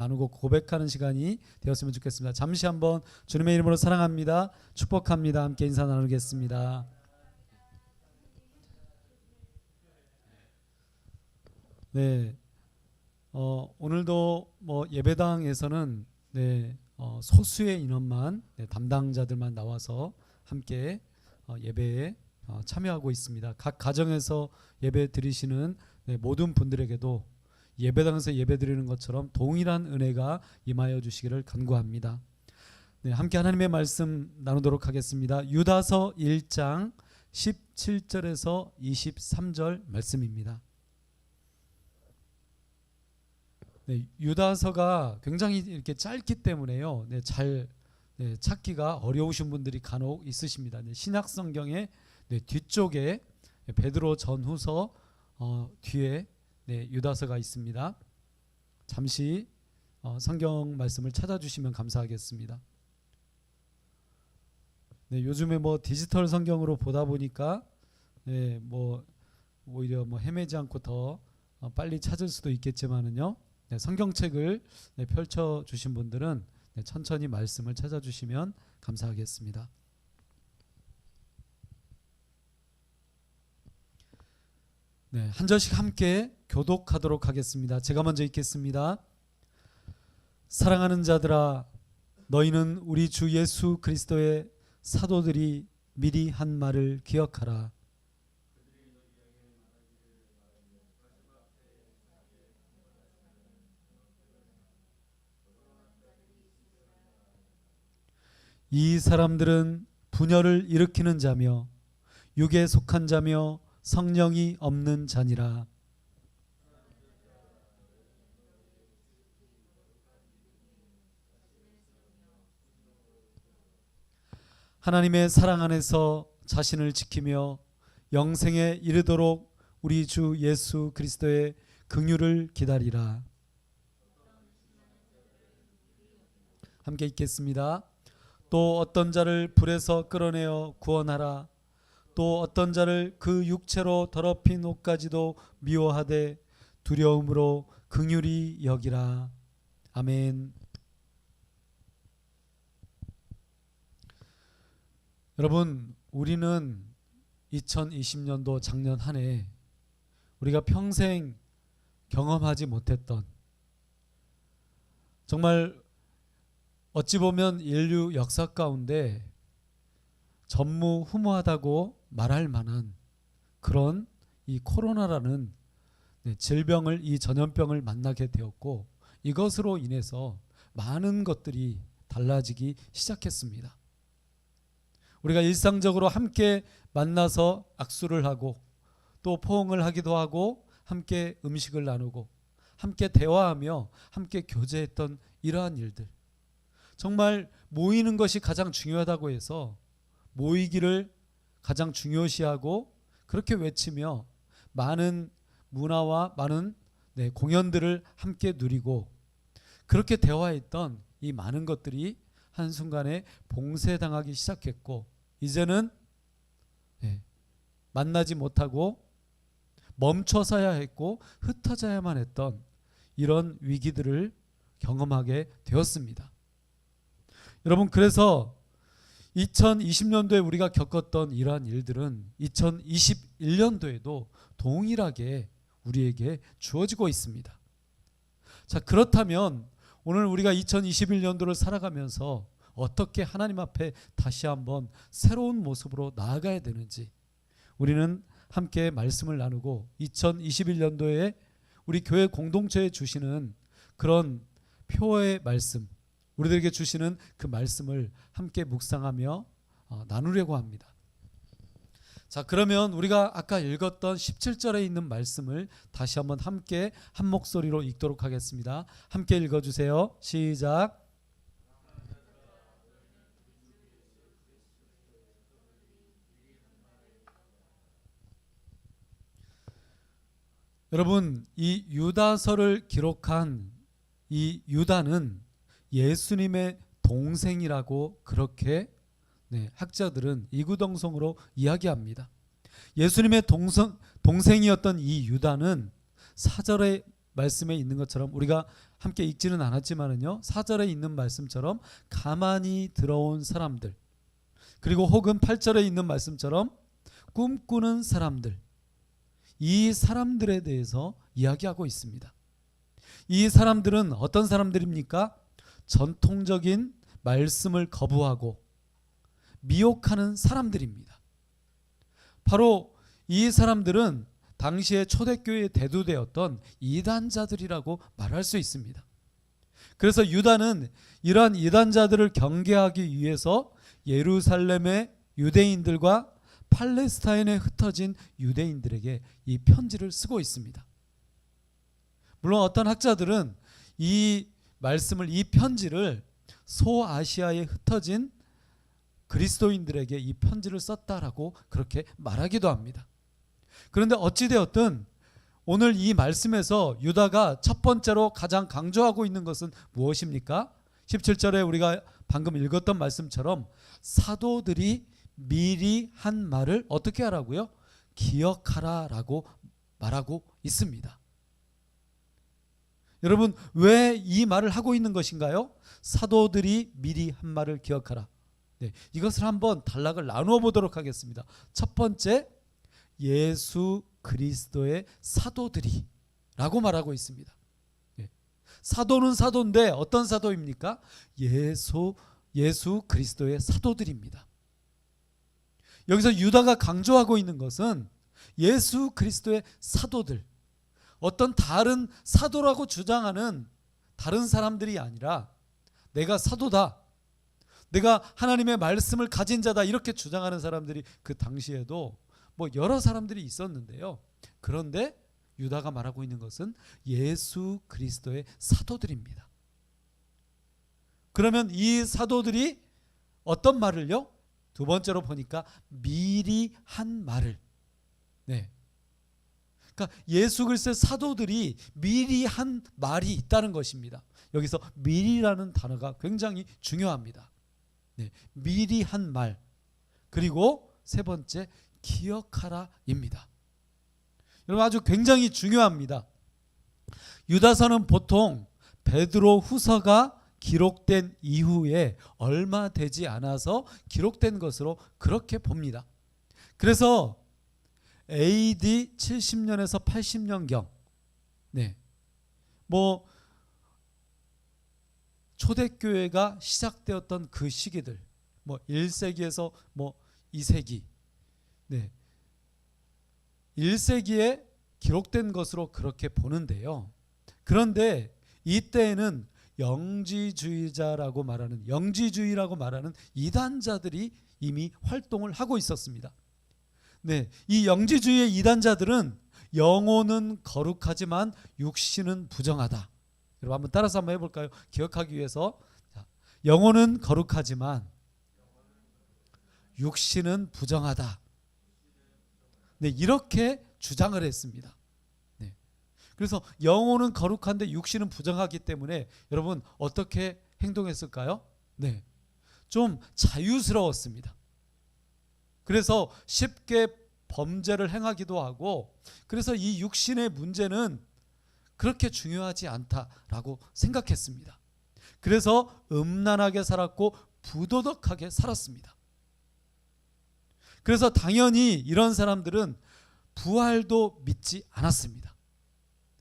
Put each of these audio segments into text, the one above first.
나누고 고백하는 시간이 되었으면 좋겠습니다. 잠시 한번 주님의 이름으로 사랑합니다, 축복합니다 함께 인사 나누겠습니다. 네, 오늘도 예배당에서는 소수의 인원만 담당자들만 나와서 함께 예배에 참여하고 있습니다. 각 가정에서 예배 드리시는 모든 분들에게도 예배당에서 예배드리는 것처럼 동일한 은혜가 임하여 주시기를 간구합니다. 함께 하나님의 말씀 나누도록 하겠습니다. 유다서 1장 17절에서 23절 말씀입니다. 유다서가 굉장히 이렇게 짧기 때문에요. 잘 찾기가 어려우신 분들이 간혹 있으십니다. 신약 성경의 뒤쪽에 베드로 전후서 뒤에 유다서가 있습니다. 잠시 성경 말씀을 찾아주시면 감사하겠습니다. 요즘에 디지털 성경으로 보다 보니까 오히려 헤매지 않고 더 빨리 찾을 수도 있겠지만은요. 성경책을 펼쳐 주신 분들은 천천히 말씀을 찾아주시면 감사하겠습니다. 한 절씩 함께 교독하도록 하겠습니다. 제가 먼저 읽겠습니다. 사랑하는 자들아, 너희는 우리 주 예수 그리스도의 사도들이 미리 한 말을 기억하라. 이 사람들은 분열을 일으키는 자며 육에 속한 자며 성령이 없는 자니라. 하나님의 사랑 안에서 자신을 지키며 영생에 이르도록 우리 주 예수 그리스도의 긍휼을 기다리라. 함께 읽겠습니다. 또 어떤 자를 불에서 끌어내어 구원하라. 또 어떤 자를 그 육체로 더럽힌 옷까지도 미워하되 두려움으로 긍휼히 여기라. 아멘. 여러분, 우리는 2020년도 작년 한 해 우리가 평생 경험하지 못했던, 정말 어찌 보면 인류 역사 가운데 전무후무하다고 말할 만한 그런 이 코로나라는 질병을, 이 전염병을 만나게 되었고, 이것으로 인해서 많은 것들이 달라지기 시작했습니다. 우리가 일상적으로 함께 만나서 악수를 하고 또 포옹을 하기도 하고 함께 음식을 나누고 함께 대화하며 함께 교제했던 이러한 일들, 정말 모이는 것이 가장 중요하다고 해서 모이기를 가장 중요시하고 그렇게 외치며 많은 문화와 많은 공연들을 함께 누리고 그렇게 대화했던 이 많은 것들이 한순간에 봉쇄당하기 시작했고, 이제는 만나지 못하고 멈춰서야 했고 흩어져야만 했던 이런 위기들을 경험하게 되었습니다. 여러분, 그래서 2020년도에 우리가 겪었던 이러한 일들은 2021년도에도 동일하게 우리에게 주어지고 있습니다. 자, 그렇다면 오늘 우리가 2021년도를 살아가면서 어떻게 하나님 앞에 다시 한번 새로운 모습으로 나아가야 되는지 우리는 함께 말씀을 나누고 2021년도에 우리 교회 공동체에 주시는 그런 표어의 말씀, 우리들에게 주시는 그 말씀을 함께 묵상하며 나누려고 합니다. 자, 그러면 우리가 아까 읽었던 17절에 있는 말씀을 다시 한번 함께 한 목소리로 읽도록 하겠습니다. 함께 읽어주세요. 시작. 여러분, 이 유다서를 기록한 이 유다는 예수님의 동생이라고 그렇게 학자들은 이구동성으로 이야기합니다. 예수님의 동생이었던 이 유다는 4절의 말씀에 있는 것처럼 우리가 함께 읽지는 않았지만은요, 4절에 있는 말씀처럼 가만히 들어온 사람들, 그리고 혹은 8절에 있는 말씀처럼 꿈꾸는 사람들, 이 사람들에 대해서 이야기하고 있습니다. 이 사람들은 어떤 사람들입니까? 전통적인 말씀을 거부하고 미혹하는 사람들입니다. 바로 이 사람들은 당시에 초대교회에 대두되었던 이단자들이라고 말할 수 있습니다. 그래서 유다는 이러한 이단자들을 경계하기 위해서 예루살렘의 유대인들과 팔레스타인에 흩어진 유대인들에게 이 편지를 쓰고 있습니다. 물론 어떤 학자들은 이 말씀을, 이 편지를 소아시아에 흩어진 그리스도인들에게 이 편지를 썼다라고 그렇게 말하기도 합니다. 그런데 어찌되었든 오늘 이 말씀에서 유다가 첫 번째로 가장 강조하고 있는 것은 무엇입니까? 17절에 우리가 방금 읽었던 말씀처럼 사도들이 미리 한 말을 어떻게 하라고요? 기억하라라고 말하고 있습니다. 여러분, 왜 이 말을 하고 있는 것인가요? 사도들이 미리 한 말을 기억하라. 네, 이것을 한번 단락을 나누어 보도록 하겠습니다. 첫 번째, 예수 그리스도의 사도들이 라고 말하고 있습니다. 네. 사도는 사도인데 어떤 사도입니까? 예수 그리스도의 사도들입니다. 여기서 유다가 강조하고 있는 것은 예수 그리스도의 사도들, 어떤 다른 사도라고 주장하는 다른 사람들이 아니라 내가 사도다, 내가 하나님의 말씀을 가진 자다, 이렇게 주장하는 사람들이 그 당시에도 여러 사람들이 있었는데요. 그런데 유다가 말하고 있는 것은 예수 그리스도의 사도들입니다. 그러면 이 사도들이 어떤 말을요? 두 번째로 보니까 미리 한 말을, 네, 그러니까 예수 그리스도의 사도들이 미리 한 말이 있다는 것입니다. 여기서 미리라는 단어가 굉장히 중요합니다. 네, 미리 한 말, 그리고 세 번째 기억하라입니다. 여러분, 아주 굉장히 중요합니다. 유다서는 보통 베드로 후서가 기록된 이후에 얼마 되지 않아서 기록된 것으로 그렇게 봅니다. 그래서 AD 70년에서 80년경, 네, 초대교회가 시작되었던 그 시기들, 1세기에서 2세기, 네, 1세기에 기록된 것으로 그렇게 보는데요. 그런데 이때에는 영지주의라고 말하는 이단자들이 이미 활동을 하고 있었습니다. 네, 이 영지주의의 이단자들은 영혼은 거룩하지만 육신은 부정하다. 여러분, 한번 따라서 한번 해볼까요? 기억하기 위해서. 자, 영혼은 거룩하지만 육신은 부정하다. 네, 이렇게 주장을 했습니다. 네, 그래서 영혼은 거룩한데 육신은 부정하기 때문에 여러분 어떻게 행동했을까요? 네, 좀 자유스러웠습니다. 그래서 쉽게 범죄를 행하기도 하고, 그래서 이 육신의 문제는 그렇게 중요하지 않다라고 생각했습니다. 그래서 음란하게 살았고 부도덕하게 살았습니다. 그래서 당연히 이런 사람들은 부활도 믿지 않았습니다.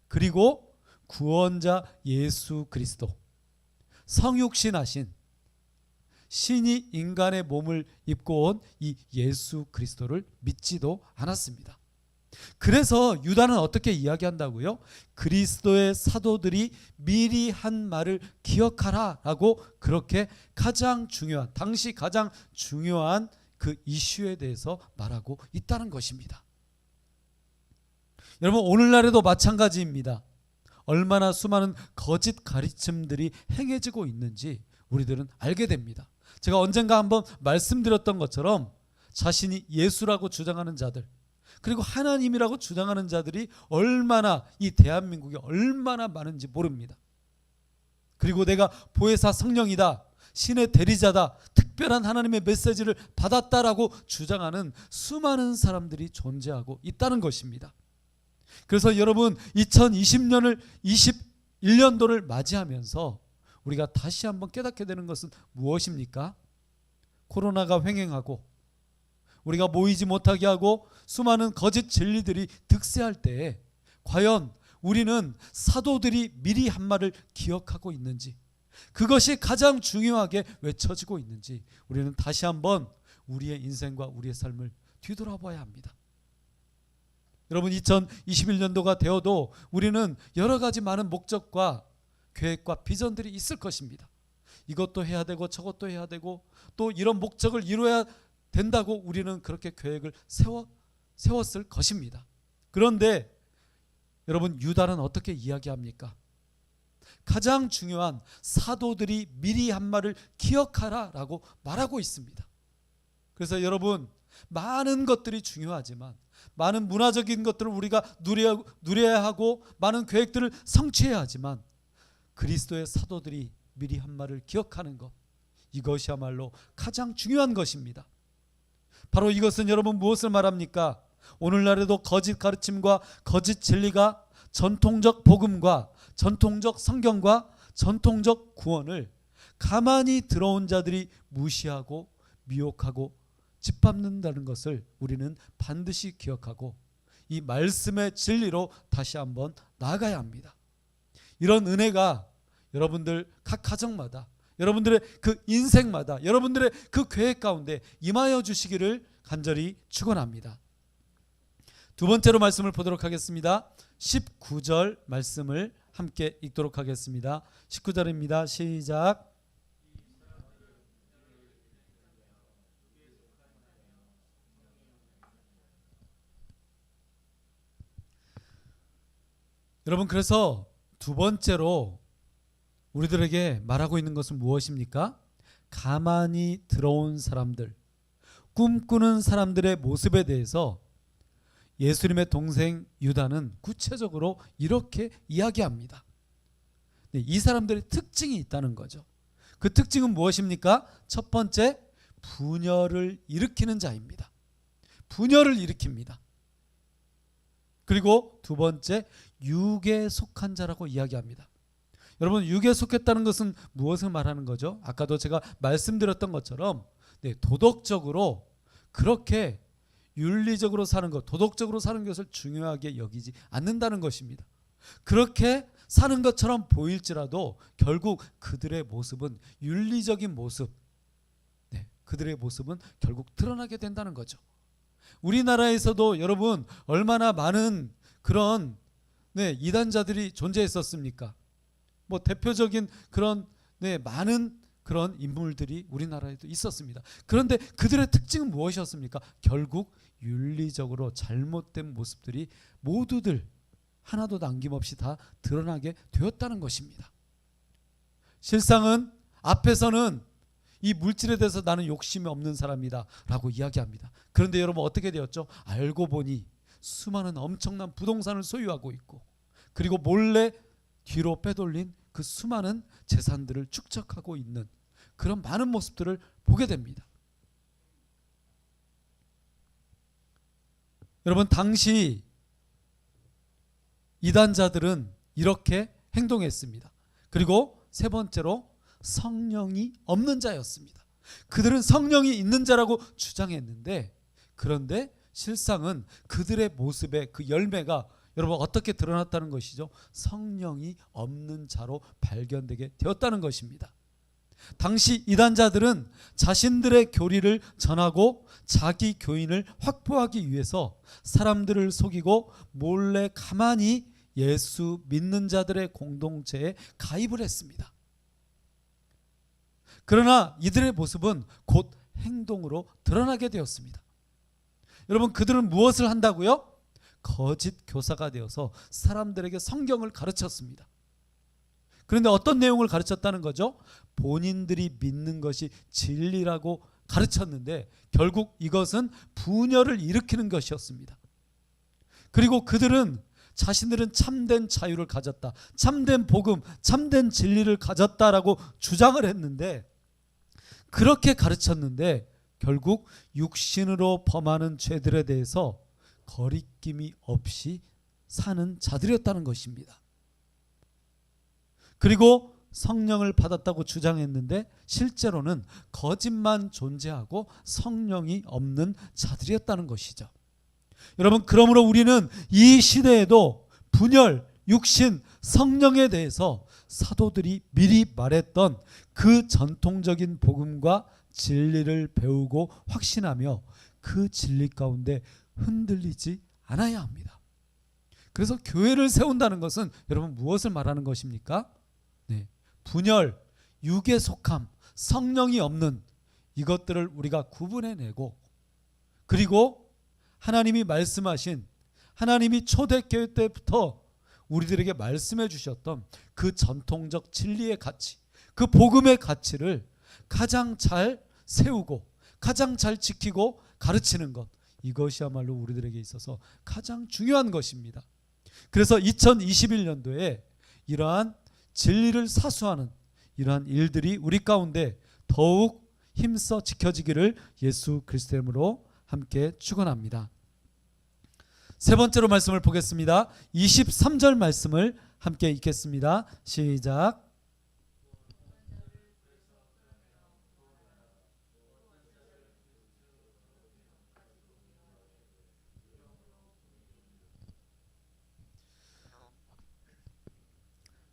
그리고 구원자 예수 그리스도, 성육신하신 신이 인간의 몸을 입고 온 이 예수 그리스도를 믿지도 않았습니다. 그래서 유다는 어떻게 이야기한다고요? 그리스도의 사도들이 미리 한 말을 기억하라 라고 그렇게 당시 가장 중요한 그 이슈에 대해서 말하고 있다는 것입니다. 여러분, 오늘날에도 마찬가지입니다. 얼마나 수많은 거짓 가르침들이 행해지고 있는지 우리들은 알게 됩니다. 제가 언젠가 한번 말씀드렸던 것처럼 자신이 예수라고 주장하는 자들, 그리고 하나님이라고 주장하는 자들이 얼마나 이 대한민국에 얼마나 많은지 모릅니다. 그리고 내가 보혜사 성령이다, 신의 대리자다, 특별한 하나님의 메시지를 받았다라고 주장하는 수많은 사람들이 존재하고 있다는 것입니다. 그래서 여러분, 1년도를 맞이하면서 우리가 다시 한번 깨닫게 되는 것은 무엇입니까? 코로나가 횡행하고 우리가 모이지 못하게 하고 수많은 거짓 진리들이 득세할 때에 과연 우리는 사도들이 미리 한 말을 기억하고 있는지, 그것이 가장 중요하게 외쳐지고 있는지 우리는 다시 한번 우리의 인생과 우리의 삶을 뒤돌아봐야 합니다. 여러분, 2021년도가 되어도 우리는 여러 가지 많은 목적과 계획과 비전들이 있을 것입니다. 이것도 해야 되고 저것도 해야 되고 또 이런 목적을 이루어야 된다고 우리는 그렇게 계획을 세웠을 것입니다. 그런데 여러분, 유다는 어떻게 이야기합니까? 가장 중요한 사도들이 미리 한 말을 기억하라 라고 말하고 있습니다. 그래서 여러분, 많은 것들이 중요하지만 많은 문화적인 것들을 우리가 누려야 하고 많은 계획들을 성취해야 하지만 그리스도의 사도들이 미리 한 말을 기억하는 것, 이것이야말로 가장 중요한 것입니다. 바로 이것은 여러분 무엇을 말합니까? 오늘날에도 거짓 가르침과 거짓 진리가 전통적 복음과 전통적 성경과 전통적 구원을 가만히 들어온 자들이 무시하고 미혹하고 짓밟는다는 것을 우리는 반드시 기억하고 이 말씀의 진리로 다시 한번 나아가야 합니다. 이런 은혜가 여러분들 각 가정마다, 여러분들의 그 인생마다, 여러분들의 그 계획 가운데 임하여 주시기를 간절히 축원합니다. 두 번째로 말씀을 보도록 하겠습니다. 19절 말씀을 함께 읽도록 하겠습니다. 19절입니다. 시작. 여러분, 그래서 두 번째로 우리들에게 말하고 있는 것은 무엇입니까? 가만히 들어온 사람들, 꿈꾸는 사람들의 모습에 대해서 예수님의 동생 유다는 구체적으로 이렇게 이야기합니다. 이 사람들의 특징이 있다는 거죠. 그 특징은 무엇입니까? 첫 번째, 분열을 일으키는 자입니다. 분열을 일으킵니다. 그리고 두 번째, 육에 속한 자라고 이야기합니다. 여러분, 육에 속했다는 것은 무엇을 말하는 거죠? 아까도 제가 말씀드렸던 것처럼 도덕적으로 그렇게 윤리적으로 사는 것, 도덕적으로 사는 것을 중요하게 여기지 않는다는 것입니다. 그렇게 사는 것처럼 보일지라도 결국 그들의 모습은 윤리적인 모습, 그들의 모습은 결국 드러나게 된다는 거죠. 우리나라에서도 여러분 얼마나 많은 그런 이단자들이 존재했었습니까? 뭐 대표적인 그런 많은 그런 인물들이 우리나라에도 있었습니다. 그런데 그들의 특징은 무엇이었습니까? 결국 윤리적으로 잘못된 모습들이 모두들 하나도 남김없이 다 드러나게 되었다는 것입니다. 실상은 앞에서는 이 물질에 대해서 나는 욕심이 없는 사람이다 라고 이야기합니다. 그런데 여러분 어떻게 되었죠? 알고 보니 수많은 엄청난 부동산을 소유하고 있고 그리고 몰래 뒤로 빼돌린 그 수많은 재산들을 축적하고 있는 그런 많은 모습들을 보게 됩니다. 여러분, 당시 이단자들은 이렇게 행동했습니다. 그리고 세 번째로 성령이 없는 자였습니다. 그들은 성령이 있는 자라고 주장했는데 그런데 실상은 그들의 모습의 그 열매가 여러분 어떻게 드러났다는 것이죠? 성령이 없는 자로 발견되게 되었다는 것입니다. 당시 이단자들은 자신들의 교리를 전하고 자기 교인을 확보하기 위해서 사람들을 속이고 몰래 가만히 예수 믿는 자들의 공동체에 가입을 했습니다. 그러나 이들의 모습은 곧 행동으로 드러나게 되었습니다. 여러분, 그들은 무엇을 한다고요? 거짓 교사가 되어서 사람들에게 성경을 가르쳤습니다. 그런데 어떤 내용을 가르쳤다는 거죠? 본인들이 믿는 것이 진리라고 가르쳤는데 결국 이것은 분열을 일으키는 것이었습니다. 그리고 그들은 자신들은 참된 자유를 가졌다, 참된 복음, 참된 진리를 가졌다라고 주장을 했는데 그렇게 가르쳤는데 결국 육신으로 범하는 죄들에 대해서 거리낌이 없이 사는 자들이었다는 것입니다. 그리고 성령을 받았다고 주장했는데 실제로는 거짓만 존재하고 성령이 없는 자들이었다는 것이죠. 여러분, 그러므로 우리는 이 시대에도 분열, 육신, 성령에 대해서 사도들이 미리 말했던 그 전통적인 복음과 진리를 배우고 확신하며 그 진리 가운데 흔들리지 않아야 합니다. 그래서 교회를 세운다는 것은 여러분 무엇을 말하는 것입니까? 네, 분열, 육에 속함, 성령이 없는 이것들을 우리가 구분해내고, 그리고 하나님이 말씀하신, 하나님이 초대교회 때부터 우리들에게 말씀해 주셨던 그 전통적 진리의 가치, 그 복음의 가치를 가장 잘 세우고 가장 잘 지키고 가르치는 것, 이것이야말로 우리들에게 있어서 가장 중요한 것입니다. 그래서 2021년도에 이러한 진리를 사수하는 이러한 일들이 우리 가운데 더욱 힘써 지켜지기를 예수 그리스도의 이름으로 함께 축원합니다. 세 번째로 말씀을 보겠습니다. 23절 말씀을 함께 읽겠습니다. 시작.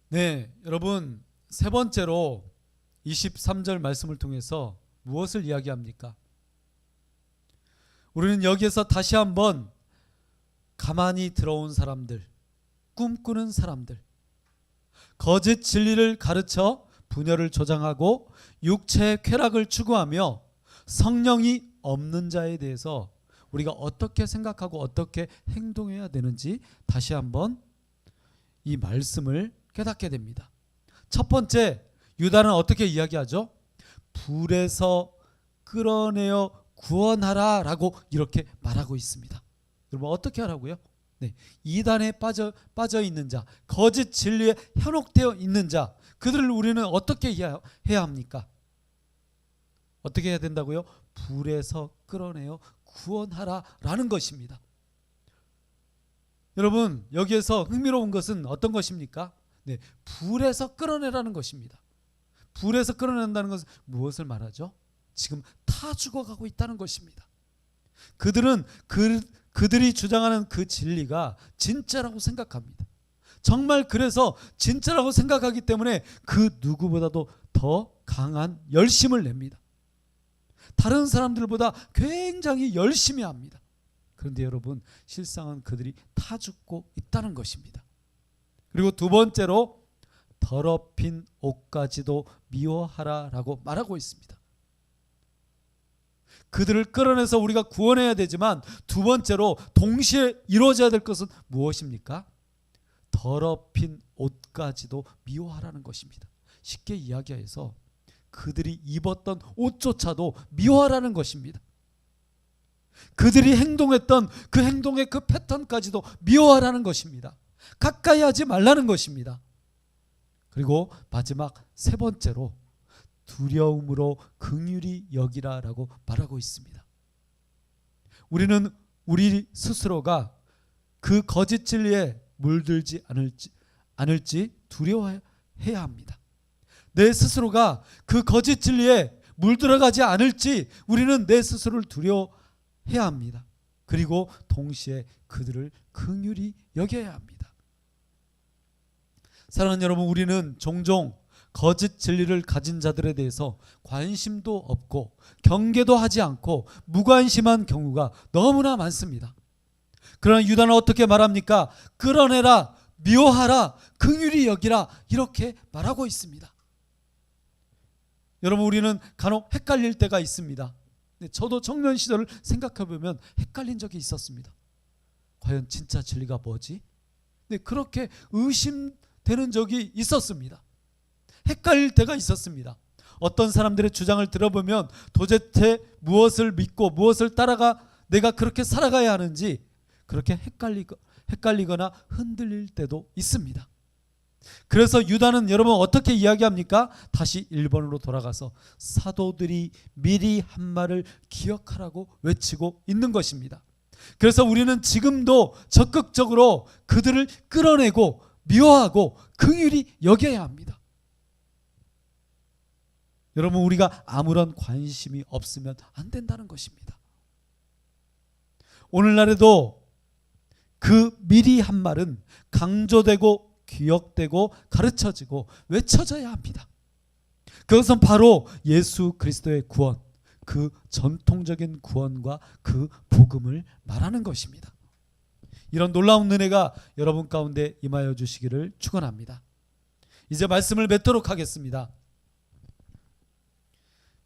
네, 여러분, 세 번째로 23절 말씀을 통해서 무엇을 이야기합니까? 우리는 여기에서 다시 한번 가만히 들어온 사람들, 꿈꾸는 사람들, 거짓 진리를 가르쳐 분열을 조장하고 육체의 쾌락을 추구하며 성령이 없는 자에 대해서 우리가 어떻게 생각하고 어떻게 행동해야 되는지 다시 한번 이 말씀을 깨닫게 됩니다. 첫 번째, 유다는 어떻게 이야기하죠? 불에서 끌어내어 구원하라 라고 이렇게 말하고 있습니다. 여러분, 어떻게 하라고요? 네, 이단에 빠져 있는 자, 거짓 진리에 현혹되어 있는 자, 그들을 우리는 어떻게 해야 합니까? 어떻게 해야 된다고요? 불에서 끌어내어 구원하라 라는 것입니다. 여러분, 여기에서 흥미로운 것은 어떤 것입니까? 네, 불에서 끌어내라는 것입니다. 불에서 끌어낸다는 것은 무엇을 말하죠? 지금 타 죽어가고 있다는 것입니다. 그들은 그들이 주장하는 그 진리가 진짜라고 생각합니다. 정말 그래서 진짜라고 생각하기 때문에 그 누구보다도 더 강한 열심을 냅니다. 다른 사람들보다 굉장히 열심히 합니다. 그런데 여러분, 실상은 그들이 타 죽고 있다는 것입니다. 그리고 두 번째로 더럽힌 옷까지도 미워하라라고 말하고 있습니다. 그들을 끌어내서 우리가 구원해야 되지만 두 번째로 동시에 이루어져야 될 것은 무엇입니까? 더럽힌 옷까지도 미워하라는 것입니다. 쉽게 이야기해서 그들이 입었던 옷조차도 미워하라는 것입니다. 그들이 행동했던 그 행동의 그 패턴까지도 미워하라는 것입니다. 가까이 하지 말라는 것입니다. 그리고 마지막 세 번째로 두려움으로 긍휼히 여기라라고 말하고 있습니다. 우리는 우리 스스로가 그 거짓 진리에 물들지 않을지 두려워해야 합니다. 내 스스로가 그 거짓 진리에 물들어가지 않을지 우리는 내 스스로를 두려워해야 합니다. 그리고 동시에 그들을 긍휼히 여겨야 합니다. 사랑하는 여러분, 우리는 종종 거짓 진리를 가진 자들에 대해서 관심도 없고 경계도 하지 않고 무관심한 경우가 너무나 많습니다. 그러나 유다는 어떻게 말합니까? 끌어내라, 미워하라, 긍휼히 여기라, 이렇게 말하고 있습니다. 여러분, 우리는 간혹 헷갈릴 때가 있습니다. 저도 청년 시절을 생각해 보면 헷갈린 적이 있었습니다. 과연 진짜 진리가 뭐지? 그렇게 의심되는 적이 있었습니다. 헷갈릴 때가 있었습니다. 어떤 사람들의 주장을 들어보면 도대체 무엇을 믿고 무엇을 따라가 내가 그렇게 살아가야 하는지 그렇게 헷갈리거나 흔들릴 때도 있습니다. 그래서 유다는 여러분 어떻게 이야기합니까? 다시 1번으로 돌아가서 사도들이 미리 한 말을 기억하라고 외치고 있는 것입니다. 그래서 우리는 지금도 적극적으로 그들을 끌어내고 미워하고 긍휼히 여겨야 합니다. 여러분, 우리가 아무런 관심이 없으면 안 된다는 것입니다. 오늘날에도 그 미리 한 말은 강조되고 기억되고 가르쳐지고 외쳐져야 합니다. 그것은 바로 예수 그리스도의 구원, 그 전통적인 구원과 그 복음을 말하는 것입니다. 이런 놀라운 은혜가 여러분 가운데 임하여 주시기를 축원합니다. 이제 말씀을 맺도록 하겠습니다.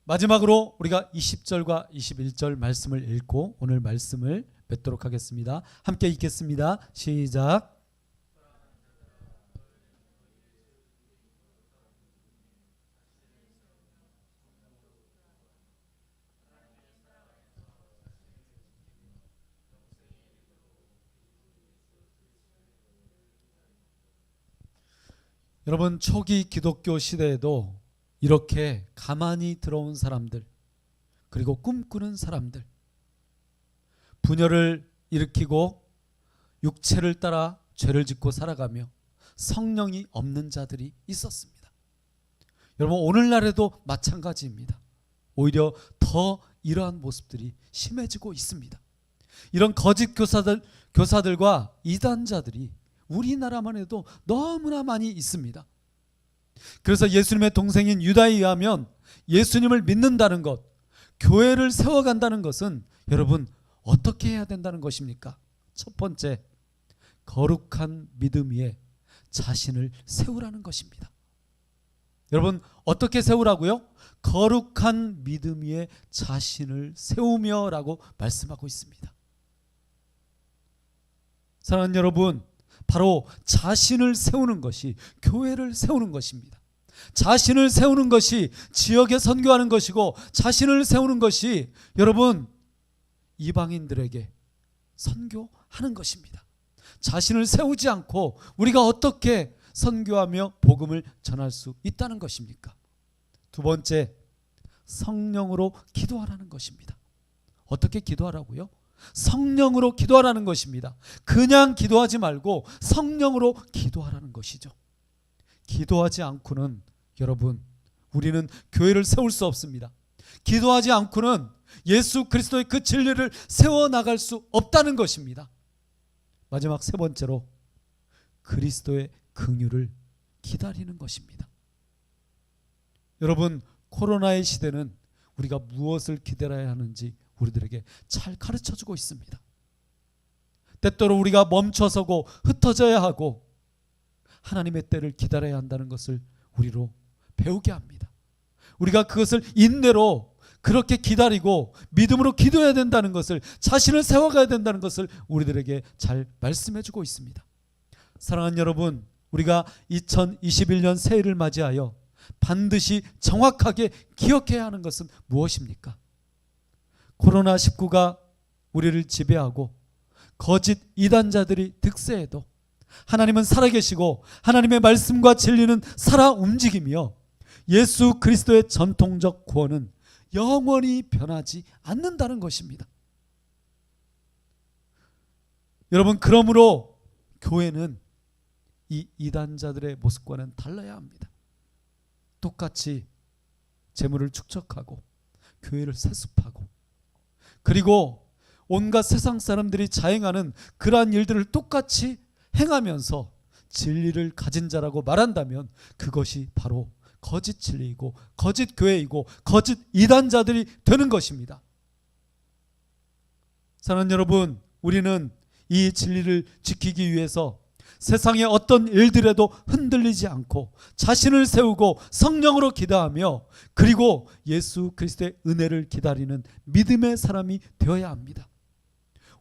마지막으로 우리가 20절과 21절 말씀을 읽고 오늘 말씀을 맺도록 하겠습니다. 함께 읽겠습니다. 시작. 여러분, 초기 기독교 시대에도 이렇게 가만히 들어온 사람들, 그리고 꿈꾸는 사람들, 분열을 일으키고 육체를 따라 죄를 짓고 살아가며 성령이 없는 자들이 있었습니다. 여러분, 오늘날에도 마찬가지입니다. 오히려 더 이러한 모습들이 심해지고 있습니다. 이런 거짓 교사들과 이단자들이 우리나라만 해도 너무나 많이 있습니다. 그래서 예수님의 동생인 유다에 의하면 예수님을 믿는다는 것, 교회를 세워간다는 것은 여러분 어떻게 해야 된다는 것입니까? 첫 번째, 거룩한 믿음 위에 자신을 세우라는 것입니다. 여러분, 어떻게 세우라고요? 거룩한 믿음 위에 자신을 세우며 라고 말씀하고 있습니다. 사랑하는 여러분, 바로 자신을 세우는 것이 교회를 세우는 것입니다. 자신을 세우는 것이 지역에 선교하는 것이고, 자신을 세우는 것이 여러분 이방인들에게 선교하는 것입니다. 자신을 세우지 않고 우리가 어떻게 선교하며 복음을 전할 수 있다는 것입니까? 두 번째, 성령으로 기도하라는 것입니다. 어떻게 기도하라고요? 성령으로 기도하라는 것입니다. 그냥 기도하지 말고 성령으로 기도하라는 것이죠. 기도하지 않고는 여러분, 우리는 교회를 세울 수 없습니다. 기도하지 않고는 예수 그리스도의 그 진리를 세워나갈 수 없다는 것입니다. 마지막 세 번째로, 그리스도의 긍휼을 기다리는 것입니다. 여러분, 코로나의 시대는 우리가 무엇을 기다려야 하는지 우리들에게 잘 가르쳐주고 있습니다. 때때로 우리가 멈춰서고 흩어져야 하고 하나님의 때를 기다려야 한다는 것을 우리로 배우게 합니다. 우리가 그것을 인내로 그렇게 기다리고 믿음으로 기도해야 된다는 것을, 자신을 세워가야 된다는 것을 우리들에게 잘 말씀해주고 있습니다. 사랑하는 여러분, 우리가 2021년 새해를 맞이하여 반드시 정확하게 기억해야 하는 것은 무엇입니까? 코로나19가 우리를 지배하고 거짓 이단자들이 득세해도 하나님은 살아계시고 하나님의 말씀과 진리는 살아 움직이며 예수 그리스도의 전통적 구원은 영원히 변하지 않는다는 것입니다. 여러분, 그러므로 교회는 이 이단자들의 모습과는 달라야 합니다. 똑같이 재물을 축적하고 교회를 세습하고, 그리고 온갖 세상 사람들이 자행하는 그러한 일들을 똑같이 행하면서 진리를 가진 자라고 말한다면 그것이 바로 거짓 진리이고 거짓 교회이고 거짓 이단자들이 되는 것입니다. 사랑하는 여러분, 우리는 이 진리를 지키기 위해서 세상의 어떤 일들에도 흔들리지 않고 자신을 세우고 성령으로 기도하며, 그리고 예수 그리스도의 은혜를 기다리는 믿음의 사람이 되어야 합니다.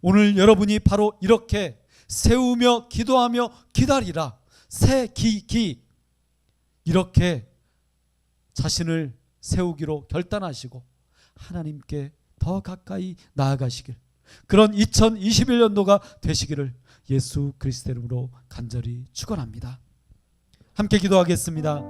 오늘 여러분이 바로 이렇게 세우며 기도하며 기다리라, 새기기, 이렇게 자신을 세우기로 결단하시고 하나님께 더 가까이 나아가시길, 그런 2021년도가 되시기를 예수 그리스도 이름으로 간절히 축원합니다. 함께 기도하겠습니다.